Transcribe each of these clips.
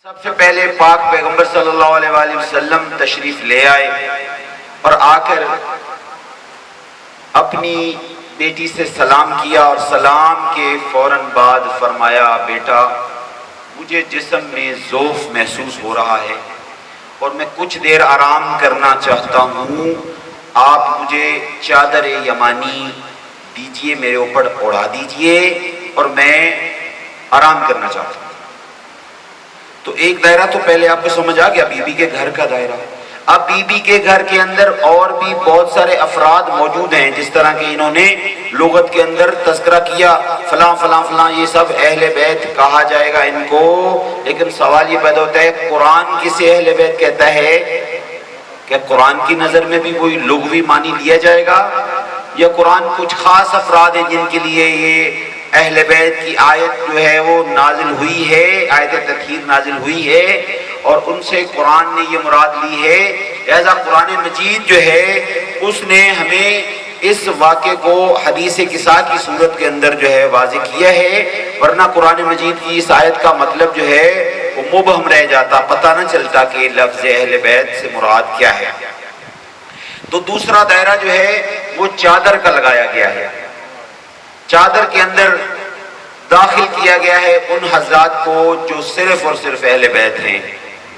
سب سے پہلے پاک پیغمبر صلی اللہ علیہ وآلہ وسلم تشریف لے آئے اور آ کر اپنی بیٹی سے سلام کیا، اور سلام کے فوراً بعد فرمایا، بیٹا مجھے جسم میں ضعف محسوس ہو رہا ہے اور میں کچھ دیر آرام کرنا چاہتا ہوں، آپ مجھے چادر یمانی دیجئے، میرے اوپر اڑا دیجئے اور میں آرام کرنا چاہتا ہوں۔ تو ایک دائرہ تو پہلے آپ کو سمجھ آ گیا، بی بی کے گھر کا دائرہ۔ اب بی بی کے گھر کے اندر اور بھی بہت سارے افراد موجود ہیں، جس طرح کہ انہوں نے لغت کے اندر تذکرہ کیا، فلاں فلاں فلاں، یہ سب اہل بیت کہا جائے گا ان کو۔ لیکن سوال یہ پیدا ہوتا ہے، قرآن کسے اہل بیت کہتا ہے؟ کیا قرآن کی نظر میں بھی کوئی لغوی معنی لیا جائے گا، یا قرآن کچھ خاص افراد ہیں جن کے لیے یہ اہل بیت کی آیت جو ہے وہ نازل ہوئی ہے، آیت تطہیر نازل ہوئی ہے، اور ان سے قرآن نے یہ مراد لی ہے؟ لہذا قرآن مجید جو ہے اس نے ہمیں اس واقعے کو حدیث قصہ کی صورت کے اندر جو ہے واضح کیا ہے، ورنہ قرآن مجید کی اس آیت کا مطلب جو ہے وہ مبہم رہ جاتا، پتہ نہ چلتا کہ لفظ اہل بیت سے مراد کیا ہے۔ تو دوسرا دائرہ جو ہے وہ چادر کا لگایا گیا ہے، چادر کے اندر داخل کیا گیا ہے ان حضرات کو جو صرف اور صرف اہل بیت ہیں۔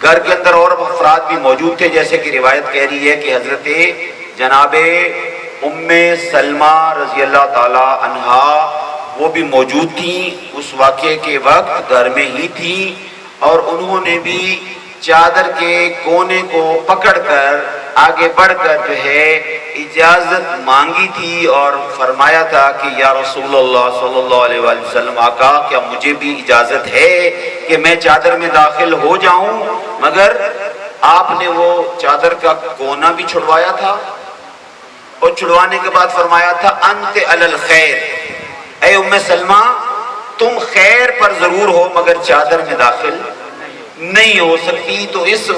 گھر کے اندر اور افراد بھی موجود تھے، جیسے کہ روایت کہہ رہی ہے کہ حضرت جناب ام سلمہ رضی اللہ تعالی عنہا وہ بھی موجود تھیں، اس واقعے کے وقت گھر میں ہی تھیں، اور انہوں نے بھی چادر کے کونے کو پکڑ کر آگے بڑھ کر جو ہے اجازت مانگی تھی، اور فرمایا تھا کہ یا رسول اللہ صلی اللہ علیہ وآلہ وسلم، آقا کیا مجھے بھی اجازت ہے کہ میں چادر میں داخل ہو جاؤں؟ مگر آپ نے وہ چادر کا کونا بھی چھڑوایا تھا، اور چھڑوانے کے بعد فرمایا تھا انت علی الخیر، اے ام سلمہ تم خیر پر ضرور ہو مگر چادر میں داخل نہیں ہو سکتی۔ تو اس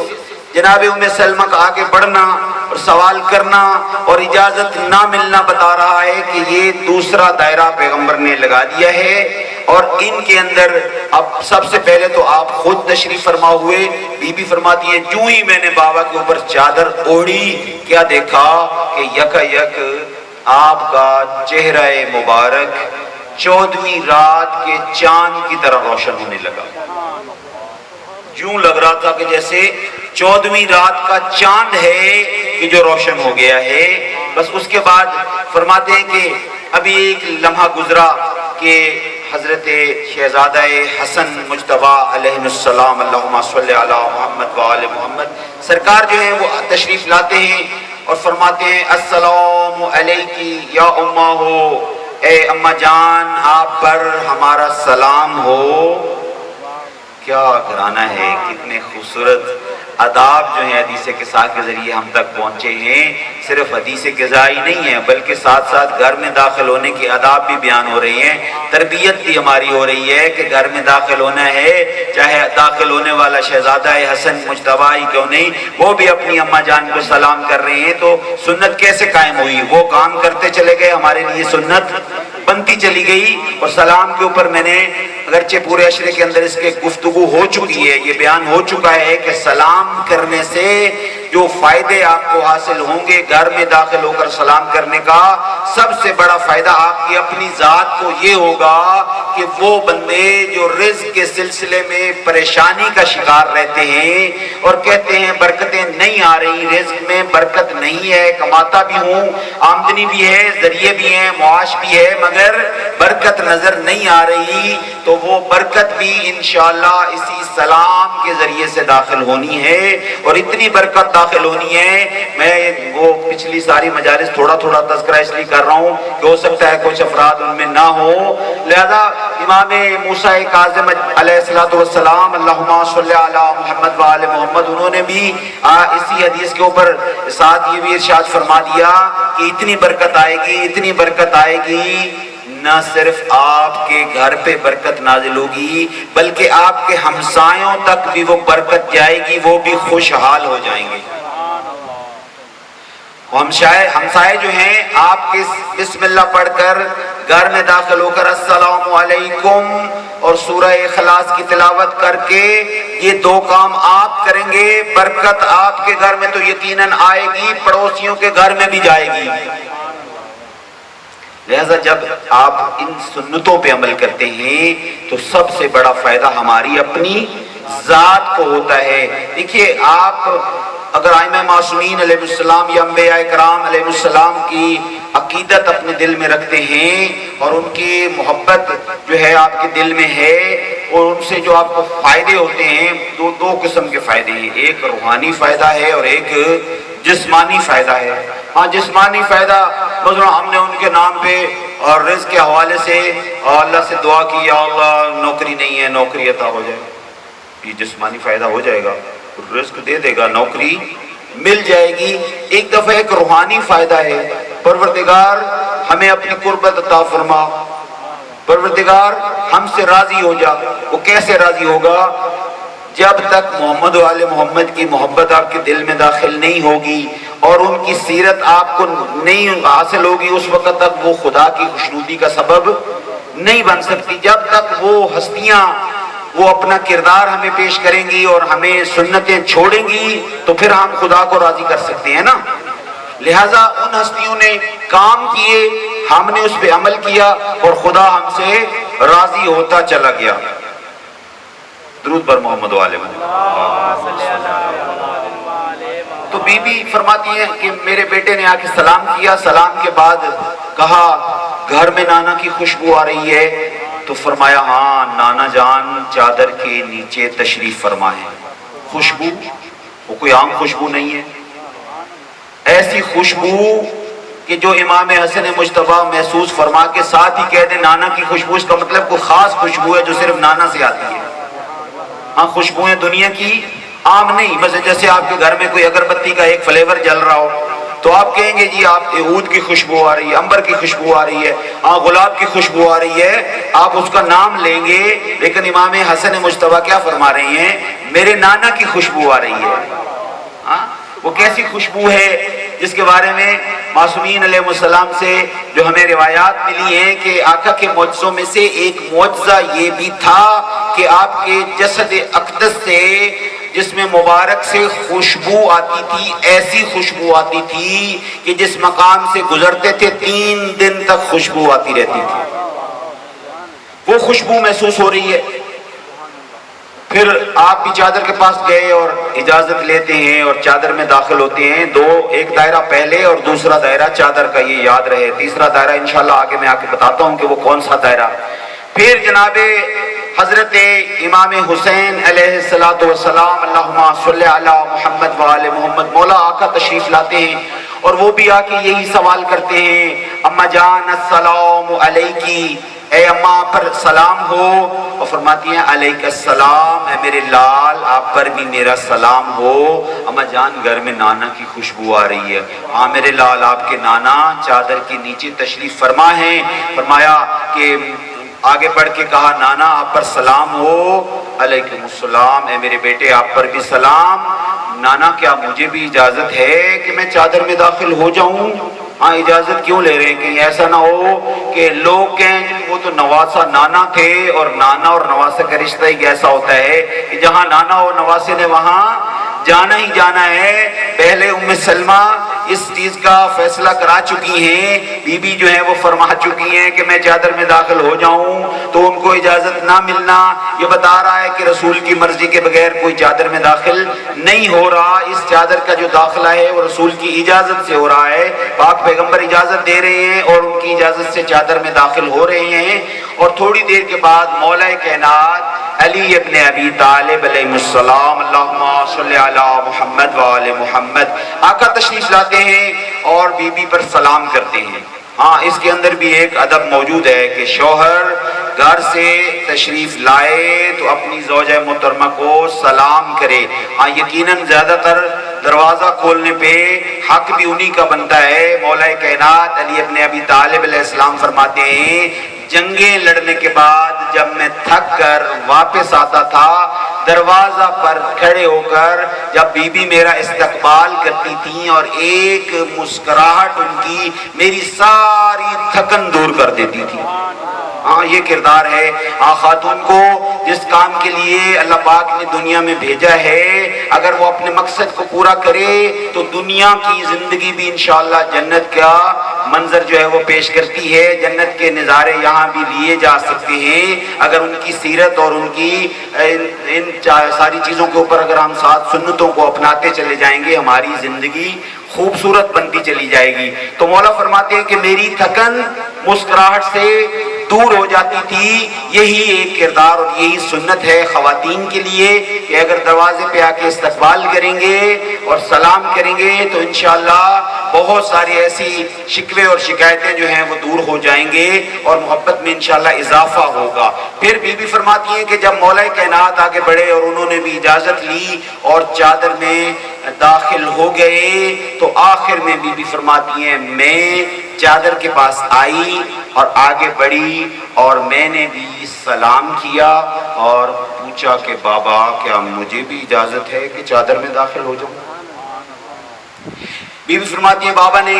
جناب ام سلمہ کا آگے بڑھنا اور سوال کرنا اور اجازت نہ ملنا بتا رہا ہے کہ یہ دوسرا دائرہ پیغمبر نے لگا دیا ہے، اور ان کے اندر اب سب سے پہلے تو آپ خود تشریف فرما ہوئے۔ بی بی فرماتی ہے جو ہی میں نے بابا کے اوپر چادر اوڑھی، کیا دیکھا کہ یکا یک آپ کا چہرہ مبارک 14ویں رات کے چاند کی طرح روشن ہونے لگا، یوں لگ رہا تھا کہ جیسے 14ویں رات کا چاند ہے کہ جو روشن ہو گیا ہے۔ بس اس کے بعد فرماتے ہیں کہ ابھی ایک لمحہ گزرا کہ حضرت شہزادہ حسن مجتبیٰ علیہ السلام، اللہم صلی علی محمد وآل محمد، سرکار جو ہیں وہ تشریف لاتے ہیں اور فرماتے ہیں السلام علیکی یا امہ ہو، اے اماں جان آپ پر ہمارا سلام ہو۔ کیا گھرانہ ہے، کتنے خوبصورت آداب جو ہیں حدیث قصہ کے ذریعے ہم تک پہنچے ہیں۔ صرف حدیث قصہ ہی نہیں ہے بلکہ ساتھ ساتھ گھر میں داخل ہونے کی آداب بھی بیان ہو رہی ہیں، تربیت بھی ہماری ہو رہی ہے کہ گھر میں داخل ہونا ہے، چاہے داخل ہونے والا شہزادہ حسن مجتبیٰ ہی کیوں نہیں، وہ بھی اپنی اماں جان کو سلام کر رہے ہیں۔ تو سنت کیسے قائم ہوئی؟ وہ کام کرتے چلے گئے، ہمارے لیے سنت بنتی چلی گئی۔ اور سلام کے اوپر میں نے اگرچہ پورے عشرے کے اندر اس کے گفتگو ہو چکی ہے، یہ بیان ہو چکا ہے کہ سلام کرنے سے جو فائدے آپ کو حاصل ہوں گے، گھر میں داخل ہو کر سلام کرنے کا سب سے بڑا فائدہ آپ کی اپنی ذات کو یہ ہوگا کہ وہ بندے جو رزق کے سلسلے میں پریشانی کا شکار رہتے ہیں اور کہتے ہیں برکتیں نہیں آ رہی، رزق میں برکت نہیں ہے، کماتا بھی ہوں، آمدنی بھی ہے، ذریعے بھی ہیں، معاش بھی ہے، مگر برکت نظر نہیں آ رہی، تو وہ برکت بھی انشاءاللہ اسی سلام کے ذریعے سے داخل ہونی ہے۔ اور اتنی برکت داخل ہونی ہے، میں وہ پچھلی ساری مجالس تھوڑا تھوڑا تذکرہ اس لیے کر رہا ہوں کہ ہو سکتا ہے کچھ افراد ان میں نہ ہو، لہذا امام موسیٰ کاظم علیہ السلام، اللہم صلی علی محمد وآل محمد، انہوں نے بھی اسی حدیث کے اوپر ساتھ یہ بھی ارشاد فرما دیا کہ اتنی برکت آئے گی، اتنی برکت آئے گی، نہ صرف آپ کے گھر پہ برکت نازل ہوگی بلکہ آپ کے ہمسایوں تک بھی وہ برکت جائے گی، وہ بھی خوشحال ہو جائیں گے۔ ہمسائے جو ہیں آپ کے بسم اللہ پڑھ کر گھر میں داخل ہو کر السلام علیکم اور سورہ اخلاص کی تلاوت کر کے یہ دو کام آپ کریں گے، برکت آپ کے گھر میں تو یقیناً آئے گی، پڑوسیوں کے گھر میں بھی جائے گی۔ لہذا جب آپ ان سنتوں پہ عمل کرتے ہیں تو سب سے بڑا فائدہ ہماری اپنی ذات کو ہوتا ہے۔ دیکھیے آپ اگر ائمہ معصومین علیہ السلام یا انبیاء کرام علیہ السلام کی عقیدت اپنے دل میں رکھتے ہیں اور ان کی محبت جو ہے آپ کے دل میں ہے اور ان سے جو آپ کو فائدے ہوتے ہیں دو قسم کے فائدے ہیں، ایک روحانی فائدہ ہے اور ایک جسمانی فائدہ ہے۔ ہاں جسمانی فائدہ مثلا ہم نے ان کے نام پہ اور رزق کے حوالے سے اللہ سے دعا کی یا اللہ نوکری نہیں ہے نوکری عطا ہو جائے، یہ جسمانی فائدہ ہو جائے گا، رزق دے دے گا، نوکری مل جائے گی۔ ایک دفعہ ایک روحانی فائدہ ہے، پروردگار ہمیں اپنی قربت عطا فرما، پروردگار ہم سے راضی ہو جا۔ وہ کیسے راضی ہوگا؟ جب تک محمد و آل محمد کی محبت آپ کے دل میں داخل نہیں ہوگی اور ان کی سیرت آپ کو نہیں حاصل ہوگی اس وقت تک وہ خدا کی خوشنودی کا سبب نہیں بن سکتی۔ جب تک وہ ہستیاں وہ اپنا کردار ہمیں پیش کریں گی اور ہمیں سنتیں چھوڑیں گی تو پھر ہم خدا کو راضی کر سکتے ہیں نا۔ لہٰذا ان ہستیوں نے کام کیے، ہم نے اس پہ عمل کیا اور خدا ہم سے راضی ہوتا چلا گیا۔ درود بر محمد و آل محمد۔ تو بی بی فرماتی ہیں کہ میرے بیٹے نے آ کے سلام کیا، سلام کے بعد کہا گھر میں نانا کی خوشبو آ رہی ہے، تو فرمایا ہاں نانا جان چادر کے نیچے تشریف فرما ہے۔ خوشبو وہ کوئی عام خوشبو نہیں ہے، ایسی خوشبو کہ جو امام حسن مجتبیٰ محسوس فرما کے ساتھ ہی کہہ دیں نانا کی خوشبو، اس کا مطلب کوئی خاص خوشبو ہے جو صرف نانا سے آتی ہے۔ ہاں خوشبوئیں دنیا کی عام نہیں، بس جیسے آپ کے گھر میں کوئی اگربتی کا ایک فلیور جل رہا ہو تو آپ کہیں گے جی آپ عود کی خوشبو آ رہی ہے، عنبر کی خوشبو آ رہی ہے، ہاں گلاب کی خوشبو آ رہی ہے، آپ اس کا نام لیں گے۔ لیکن امام حسن مجتبیٰ کیا فرما رہے ہیں؟ میرے نانا کی خوشبو آ رہی ہے۔ ہاں وہ کیسی خوشبو ہے جس کے بارے میں معصومین علیہ السلام سے جو ہمیں روایات ملی ہیں کہ آقا کے معجزوں میں سے ایک معجزہ یہ بھی تھا کہ آپ کے جسد اقدس سے جس میں مبارک سے خوشبو آتی تھی، ایسی خوشبو آتی تھی کہ جس مقام سے گزرتے تھے 3 دن تک خوشبو آتی رہتی تھی۔ وہ خوشبو محسوس ہو رہی ہے۔ پھر آپ بھی چادر کے پاس گئے اور اجازت لیتے ہیں اور چادر میں داخل ہوتے ہیں، ایک دائرہ پہلے اور دوسرا دائرہ چادر کا، یہ یاد رہے۔ تیسرا دائرہ انشاءاللہ آگے میں آ کے بتاتا ہوں کہ وہ کون سا دائرہ۔ پھر جناب حضرت امام حسین علیہ السلام اللہم صلی علی محمد وآل محمد، مولا آقا تشریف لاتے ہیں اور وہ بھی آ کے یہی سوال کرتے ہیں اماں جان السلام علیکی، اے اماں پر سلام ہو، اور فرماتی ہیں علیک السلام، اے میرے لال آپ پر بھی میرا سلام ہو۔ اماں جان گھر میں نانا کی خوشبو آ رہی ہے، ہاں میرے لال آپ کے نانا چادر کے نیچے تشریف فرما ہیں۔ فرمایا کہ آگے بڑھ کے کہا نانا آپ پر سلام ہو، علیکم السلام، اے میرے بیٹے آپ پر بھی سلام۔ نانا کیا مجھے بھی اجازت ہے کہ میں چادر میں داخل ہو جاؤں؟ ہاں اجازت کیوں لے رہے ہیں؟ کہیں ایسا نہ ہو کہ لوگ کہیں وہ تو نواسہ نانا تھے، اور نانا اور نواسہ کا رشتہ ایک ایسا ہوتا ہے کہ جہاں نانا اور نواسے نے وہاں جانا ہی جانا ہے۔ پہلے ام سلمہ اس چیز کا فیصلہ کرا چکی ہیں، بی بی جو ہیں وہ فرما چکی ہیں کہ میں چادر میں داخل ہو جاؤں، تو ان کو اجازت نہ ملنا یہ بتا رہا ہے کہ رسول کی مرضی کے بغیر کوئی چادر میں داخل نہیں ہو رہا۔ اس چادر کا جو داخلہ ہے وہ رسول کی اجازت سے ہو رہا ہے، پاک پیغمبر اجازت دے رہے ہیں اور ان کی اجازت سے چادر میں داخل ہو رہے ہیں۔ اور تھوڑی دیر کے بعد مولا کائنات علی ابن ابی طالب علیہ السلام اللہم صلی علی محمد وآل محمد آقا تشریف لاتے ہیں اور بی بی پر سلام کرتے ہیں۔ ہاں اس کے اندر بھی ایک ادب موجود ہے کہ شوہر گھر سے تشریف لائے تو اپنی زوجہ محترمہ کو سلام کرے۔ ہاں یقیناً زیادہ تر دروازہ کھولنے پہ حق بھی انہی کا بنتا ہے۔ مولا کائنات علی ابن ابی طالب علیہ السلام فرماتے ہیں جنگیں لڑنے کے بعد جب میں تھک کر واپس آتا تھا دروازہ پر کھڑے ہو کر جب بی بی میرا استقبال کرتی تھیں اور ایک مسکراہٹ ان کی میری ساری تھکن دور کر دیتی تھی۔ ہاں یہ کردار ہے خاتون کو جس کام کے لیے اللہ پاک نے دنیا میں بھیجا ہے، اگر وہ اپنے مقصد کو پورا کرے تو دنیا کی زندگی بھی انشاءاللہ جنت کا منظر جو ہے وہ پیش کرتی ہے، جنت کے نظارے یہاں بھی لیے جا سکتے ہیں اگر ان کی سیرت اور ان کی ان ساری چیزوں کے اوپر اگر ہم ساتھ سنتوں کو اپناتے چلے جائیں گے، ہماری زندگی خوبصورت بنتی چلی جائے گی۔ تو مولا فرماتے ہیں کہ میری تھکن مسکراہٹ سے دور ہو جاتی تھی۔ یہی ایک کردار اور یہی سنت ہے خواتین کے لیے کہ اگر دروازے پہ آ کے استقبال کریں گے اور سلام کریں گے تو انشاءاللہ بہت ساری ایسی شکوے اور شکایتیں جو ہیں وہ دور ہو جائیں گے اور محبت میں انشاءاللہ اضافہ ہوگا۔ پھر بی بی فرماتی ہیں کہ جب مولا کائنات آگے بڑھے اور انہوں نے بھی اجازت لی اور چادر میں داخل ہو گئے تو آخر میں بی بی فرماتی ہیں میں چادر کے پاس آئی اور آگے بڑھی اور میں نے بھی سلام کیا اور پوچھا کہ بابا کیا مجھے بھی اجازت ہے کہ چادر میں داخل ہو جاؤں؟ بی بی فرماتی ہیں بابا نے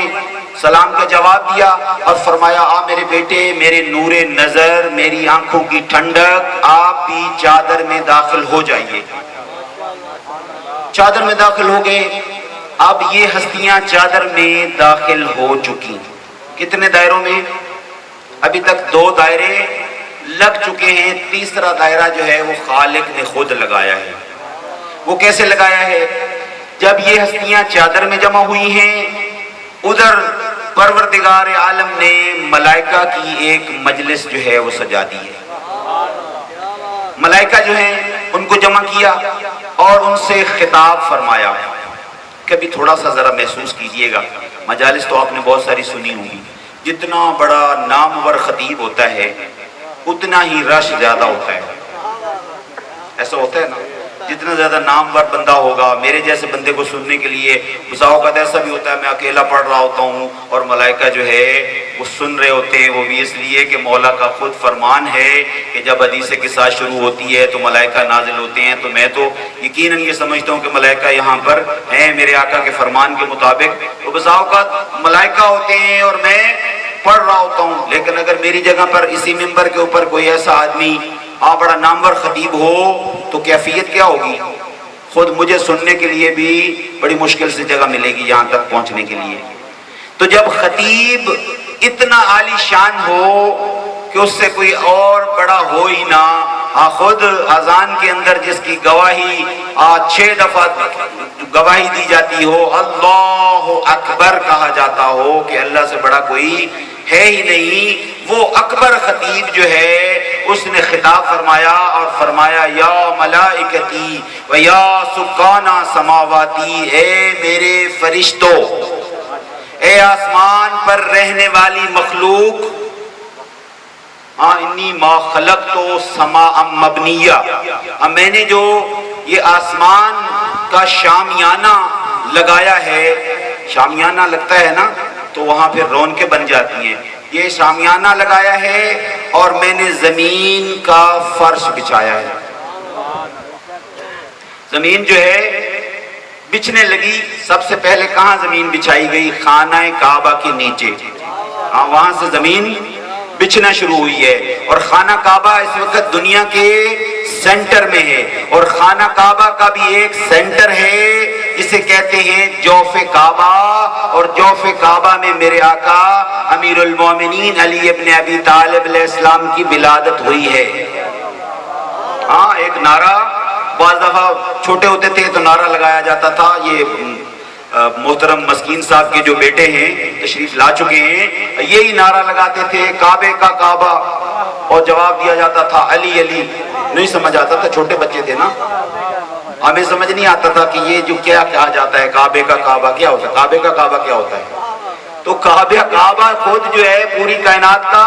سلام کا جواب دیا اور فرمایا آ میرے بیٹے، میرے نور نظر، میری آنکھوں کی ٹھنڈک، آپ بھی چادر میں داخل ہو جائیے۔ چادر میں داخل ہو گئے۔ اب یہ ہستیاں چادر میں داخل ہو چکی۔ کتنے دائروں میں؟ ابھی تک 2 دائرے لگ چکے ہیں، تیسرا دائرہ جو ہے وہ خالق نے خود لگایا ہے۔ وہ کیسے لگایا ہے؟ جب یہ ہستیاں چادر میں جمع ہوئی ہیں، ادھر پروردگار عالم نے ملائکہ کی ایک مجلس جو ہے وہ سجا دی ہے۔ ملائکہ جو ہیں ان کو جمع کیا اور ان سے خطاب فرمایا۔ کبھی تھوڑا سا ذرا محسوس کیجئے گا، مجالس تو آپ نے بہت ساری سنی ہوگی، جتنا بڑا نامور خطیب ہوتا ہے اتنا ہی رش زیادہ ہوتا ہے۔ ایسا ہوتا ہے نا، جتنا زیادہ نامور بندہ ہوگا میرے جیسے بندے کو سننے کے لیے بسا اوقات ایسا بھی ہوتا ہے میں اکیلا پڑھ رہا ہوتا ہوں اور ملائکہ جو ہے وہ سن رہے ہوتے ہیں، وہ بھی اس لیے کہ مولا کا خود فرمان ہے کہ جب حدیث قصہ شروع ہوتی ہے تو ملائکہ نازل ہوتے ہیں۔ تو میں تو یقیناً یہ سمجھتا ہوں کہ ملائکہ یہاں پر ہیں میرے آقا کے فرمان کے مطابق، تو بسا اوقات ملائکہ ہوتے ہیں اور میں پڑھ رہا ہوتا ہوں، لیکن اگر میری جگہ پر اسی منبر کے اوپر کوئی ایسا آدمی بڑا نامور خطیب ہو تو کیفیت کیا ہوگی؟ خود مجھے سننے کے لیے بھی بڑی مشکل سے جگہ ملے گی یہاں تک پہنچنے کے لیے۔ تو جب خطیب اتنا عالی شان ہو کہ اس سے کوئی اور بڑا ہو ہی نہ، خود اذان کے اندر جس کی گواہی 6 دفعہ گواہی دی جاتی ہو، اللہ اکبر کہا جاتا ہو کہ اللہ سے بڑا کوئی ہے ہی نہیں، وہ اکبر خطیب جو ہے اس نے خطاب فرمایا اور فرمایا یا ملائکتی و یا سکان سماواتی، اے میرے فرشتوں، اے آسمان پر رہنے والی مخلوق، انی ما خلقت سماء مبنیہ، میں نے جو یہ آسمان کا شامیانہ لگایا ہے، شامیانہ لگتا ہے نا تو وہاں پھر رونقیں بن جاتی ہیں، یہ شامیانہ لگایا ہے اور میں نے زمین کا فرش بچھایا ہے۔ زمین جو ہے بچھنے لگی، سب سے پہلے کہاں زمین بچھائی گئی؟ خانہ کعبہ کے نیچے، وہاں سے زمین بچھنا شروع ہوئی ہے، اور خانہ کعبہ اس وقت دنیا کے سینٹر میں ہے، اور خانہ کعبہ کا بھی ایک سینٹر ہے جسے کہتے ہیں جوف کعبہ، اور جوف کعبہ میں میرے آقا امیر المومنین علی ابن ابی طالب علیہ السلام کی ولادت ہوئی ہے۔ ایک نعرہ بعض دفعہ چھوٹے ہوتے تھے تو نعرہ لگایا جاتا تھا، یہ محترم مسکین صاحب کے جو بیٹے ہیں تشریف لا چکے ہیں، یہی نعرہ لگاتے تھے کعبے کا کعبہ، اور جواب دیا جاتا تھا علی علی۔ نہیں سمجھ آتا تھا، چھوٹے بچے تھے نا، ہمیں سمجھ نہیں آتا تھا کہ یہ جو کیا کہا جاتا ہے کعبے کا کعبہ کیا ہوتا ہے، کعبے کا کعبہ کیا ہوتا ہے۔ تو کعبہ خود جو ہے پوری کائنات کا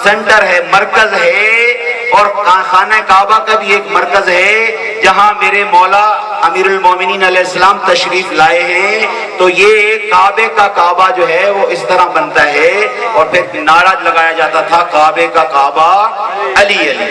سینٹر ہے، مرکز ہے، اور خانہ کعبہ کا بھی ایک مرکز ہے جہاں میرے مولا امیر المومنین علیہ السلام تشریف لائے ہیں۔ تو یہ کعبے کا کعبہ جو ہے وہ اس طرح بنتا ہے، اور پھر نعرہ لگایا جاتا تھا کعبے کا کعبہ علی علی۔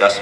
10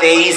23,